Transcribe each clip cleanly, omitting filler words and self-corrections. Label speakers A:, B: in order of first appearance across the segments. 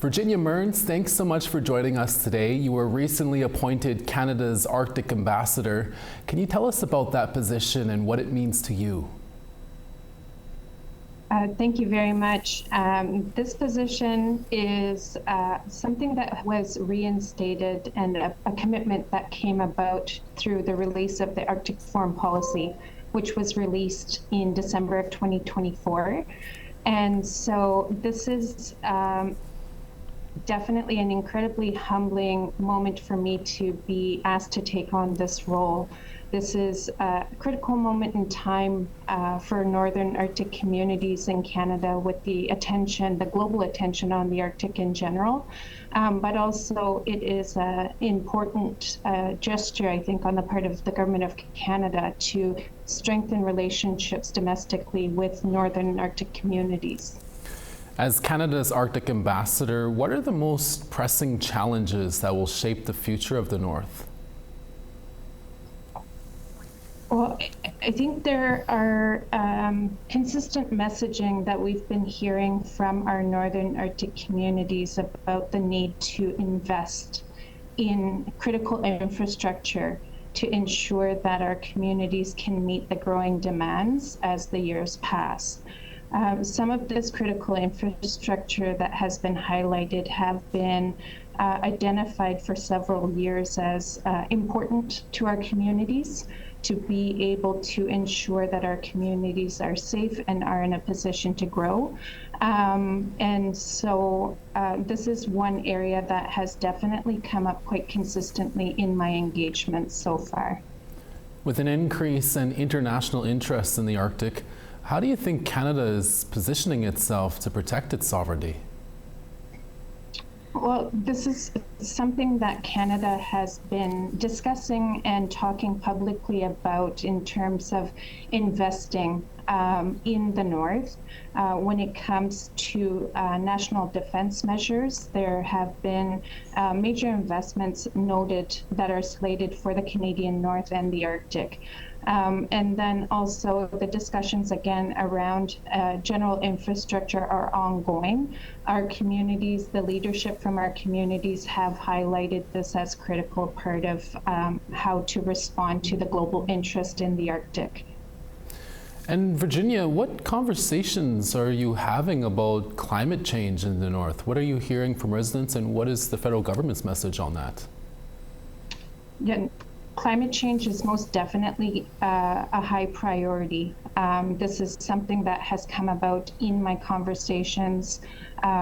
A: Virginia Mearns, thanks so much for joining us today. You were recently appointed Canada's Arctic Ambassador. Can you tell us about that position and what it means to you?
B: Thank you very much. This position is something that was reinstated and a commitment that came about through the release of the Arctic Foreign Policy, which was released in December of 2024. And so this is definitely an incredibly humbling moment for me to be asked to take on this role. This is a critical moment in time for Northern Arctic communities in Canada, with the attention, the global attention on the Arctic in general. But also it is an important gesture, I think, on the part of the Government of Canada to strengthen relationships domestically with Northern Arctic communities.
A: As Canada's Arctic Ambassador, what are the most pressing challenges that will shape the future of the North?
B: Well, I think there are consistent messaging that we've been hearing from our Northern Arctic communities about the need to invest in critical infrastructure to ensure that our communities can meet the growing demands as the years pass. Some of this critical infrastructure that has been highlighted have been identified for several years as important to our communities, to be able to ensure that our communities are safe and are in a position to grow. And so this is one area that has definitely come up quite consistently in my engagements so far.
A: With an increase in international interest in the Arctic, how do you think Canada is positioning itself to protect its sovereignty?
B: Well, this is something that Canada has been discussing and talking publicly about in terms of investing in the North. When it comes to national defense measures, there have been major investments noted that are slated for the Canadian North and the Arctic. And then also the discussions again around general infrastructure are ongoing. Our communities, the leadership from our communities have highlighted this as critical part of how to respond to the global interest in the Arctic.
A: And Virginia, what conversations are you having about climate change in the North? What are you hearing from residents, and what is the federal government's message on that?
B: Yeah. Climate change is most definitely a high priority. This is something that has come about in my conversations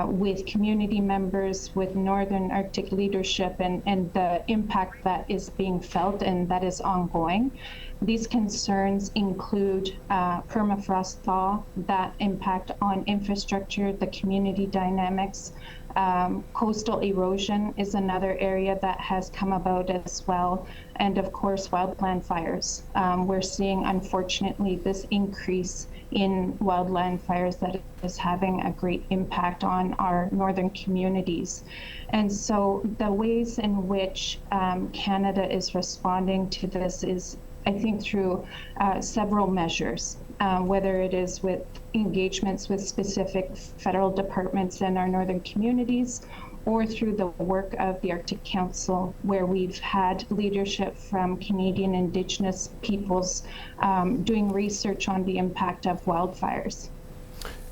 B: with community members, with Northern Arctic leadership, and the impact that is being felt and that is ongoing. These concerns include permafrost thaw, that impact on infrastructure, the community dynamics. Coastal erosion is another area that has come about as well. And of course, wildland fires. We're seeing, unfortunately, this increase in wildland fires that is having a great impact on our northern communities. And so the ways in which Canada is responding to this is, I think, through several measures, whether it is with engagements with specific federal departments in our northern communities, or through the work of the Arctic Council, where we've had leadership from Canadian Indigenous peoples doing research on the impact of wildfires.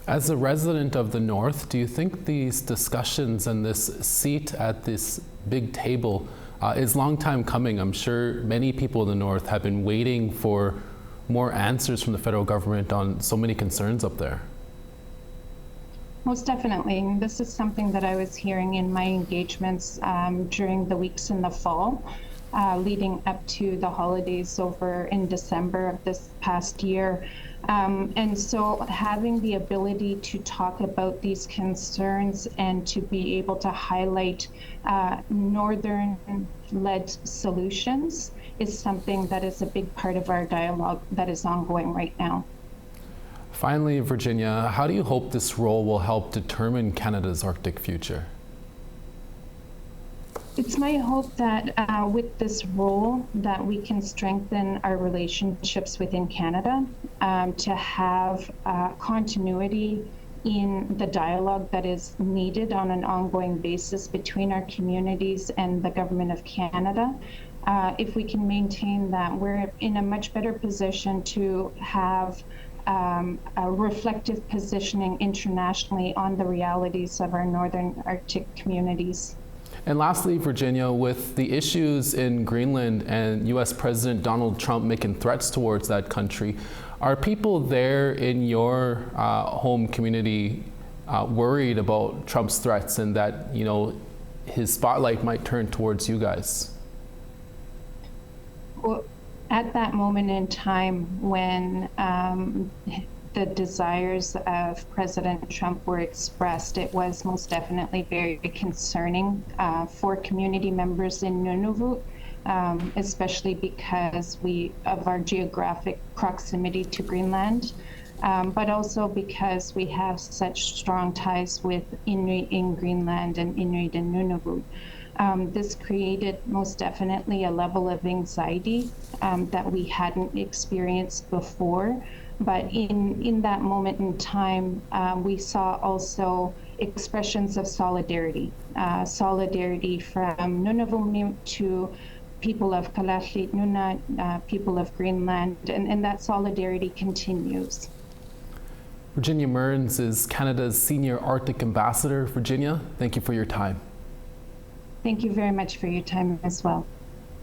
A: As a resident of the North, do you think these discussions and this seat at this big table is long time coming? I'm sure many people in the North have been waiting for more answers from the federal government on so many concerns up there.
B: Most definitely. And this is something that I was hearing in my engagements during the weeks in the fall, leading up to the holidays over in December of this past year. And so having the ability to talk about these concerns and to be able to highlight Northern-led solutions is something that is a big part of our dialogue that is ongoing right now.
A: Finally, Virginia, how do you hope this role will help determine Canada's Arctic future?
B: It's my hope that with this role that we can strengthen our relationships within Canada, to have continuity in the dialogue that is needed on an ongoing basis between our communities and the Government of Canada. If we can maintain that, we're in a much better position to have a reflective positioning internationally on the realities of our Northern Arctic communities.
A: And lastly, Virginia, with the issues in Greenland and US President Donald Trump making threats towards that country, are people there in your home community worried about Trump's threats and that, you know, his spotlight might turn towards you guys?
B: Well, at that moment in time when the desires of President Trump were expressed, it was most definitely very concerning for community members in Nunavut, especially because of our geographic proximity to Greenland, but also because we have such strong ties with Inuit in Greenland and Inuit in Nunavut. This created most definitely a level of anxiety that we hadn't experienced before. But in that moment in time, we saw also expressions of solidarity, solidarity from Nunavut to people of Kalaalleq Nunaat, people of Greenland, and that solidarity continues.
A: Virginia Mearns is Canada's Senior Arctic Ambassador. Virginia, thank you for your time.
B: Thank you very much for your time as well.